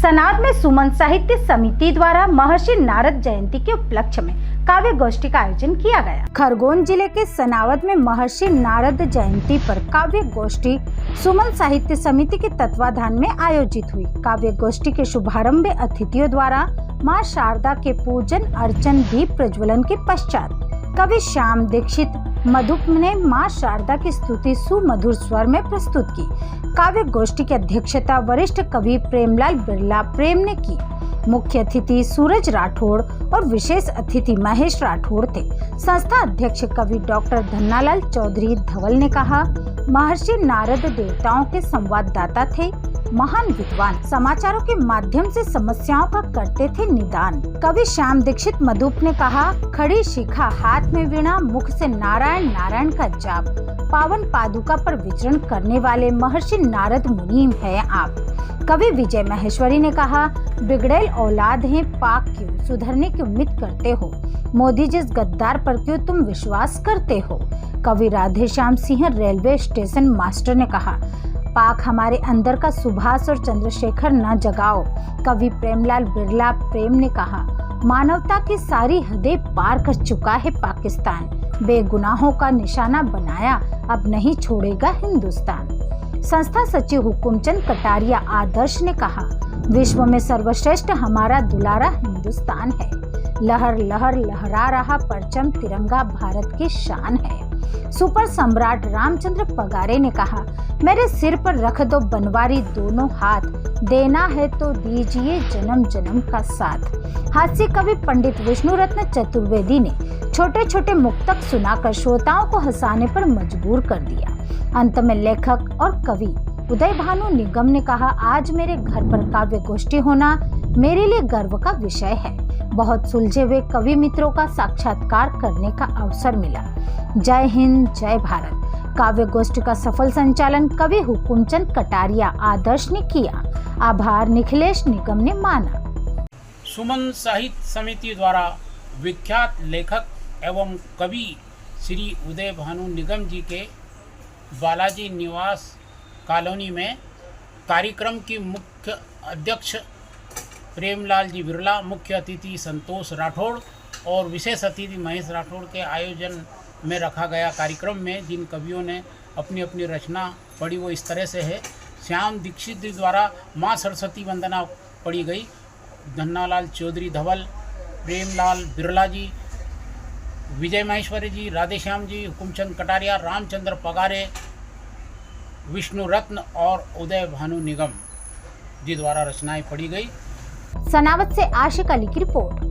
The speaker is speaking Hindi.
सनाद में सुमन साहित्य समिति द्वारा महर्षि नारद जयंती के उपलक्ष्य में काव्य गोष्ठी का आयोजन किया गया। खरगोन जिले के सनावद में महर्षि नारद जयंती पर काव्य गोष्ठी सुमन साहित्य समिति के तत्वाधान में आयोजित हुई। काव्य गोष्ठी के शुभारंभ में अतिथियों द्वारा मां शारदा के पूजन अर्चन दीप प्रज्वलन के पश्चात कवि श्याम दीक्षित मधुप ने मां शारदा की स्तुति सुमधुर स्वर में प्रस्तुत की। काव्य गोष्ठी की अध्यक्षता वरिष्ठ कवि प्रेमलाल बिरला प्रेम ने की। मुख्य अतिथि सूरज राठौड़ और विशेष अतिथि महेश राठौड़ थे। संस्था अध्यक्ष कवि डॉक्टर धन्नालाल चौधरी धवल ने कहा, महर्षि नारद देवताओं के संवाददाता थे, महान विद्वान, समाचारों के माध्यम से समस्याओं का करते थे निदान। कवि श्याम दीक्षित मधुप ने कहा, खड़ी शिखा हाथ में वीणा, मुख से नारायण नारायण का जाप, पावन पादुका पर विचरण करने वाले महर्षि नारद मुनि हैं आप। कवि विजय महेश्वरी ने कहा, बिगड़ैल औलाद हैं, पाक क्यों, सुधरने की उम्मीद करते हो, मोदी जिस गद्दार पर क्यों तुम विश्वास करते हो। कवि Radheshyam Singh railway station master ने कहा, पाक हमारे अंदर का सुभाष और चंद्रशेखर न जगाओ। कवि प्रेमलाल बिरला प्रेम ने कहा, मानवता की सारी हदें पार कर चुका है पाकिस्तान, बेगुनाहों का निशाना बनाया, अब नहीं छोड़ेगा हिंदुस्तान। संस्था सचिव हुकुमचंद कटारिया आदर्श ने कहा, विश्व में सर्वश्रेष्ठ हमारा दुलारा हिंदुस्तान है, लहर लहर लहरा रहा परचम तिरंगा भारत की शान है। सुपर सम्राट रामचंद्र पगारे ने कहा, मेरे सिर पर रख दो बनवारी दोनों हाथ, देना है तो दीजिए जन्म जन्म का साथ। हास्य कवि पंडित विष्णु रत्न चतुर्वेदी ने छोटे छोटे मुक्तक सुनाकर श्रोताओं को हंसाने पर मजबूर कर दिया। अंत में लेखक और कवि उदय भानु निगम ने कहा, आज मेरे घर पर काव्य गोष्ठी होना मेरे लिए गर्व का विषय है। बहुत सुलझे हुए कवि मित्रों का साक्षात्कार करने का अवसर मिला। जय हिंद, जय भारत। काव्य गोष्ठी का सफल संचालन कवि हुकुमचंद कटारिया आदर्श ने किया। आभार निखिलेश निगम ने माना। सुमन साहित्य समिति द्वारा विख्यात लेखक एवं कवि श्री उदय भानु निगम जी के बालाजी निवास कॉलोनी में कार्यक्रम की मुख्य अध्यक्ष प्रेमलाल जी बिरला, मुख्य अतिथि संतोष राठौड़ और विशेष अतिथि महेश राठौड़ के आयोजन में रखा गया कार्यक्रम में जिन कवियों ने अपनी अपनी रचना पढ़ी वो इस तरह से है। श्याम दीक्षित जी द्वारा माँ सरस्वती वंदना पढ़ी गई, धन्नालाल चौधरी धवल, प्रेमलाल बिरला जी, विजय महेश्वरी जी, राधेश्याम जी, हुकुमचंद कटारिया, रामचंद्र पगारे, विष्णु रत्न और उदय भानु निगम जी द्वारा रचनाएं पढ़ी गई। सनावद से आशिक अली की रिपोर्ट।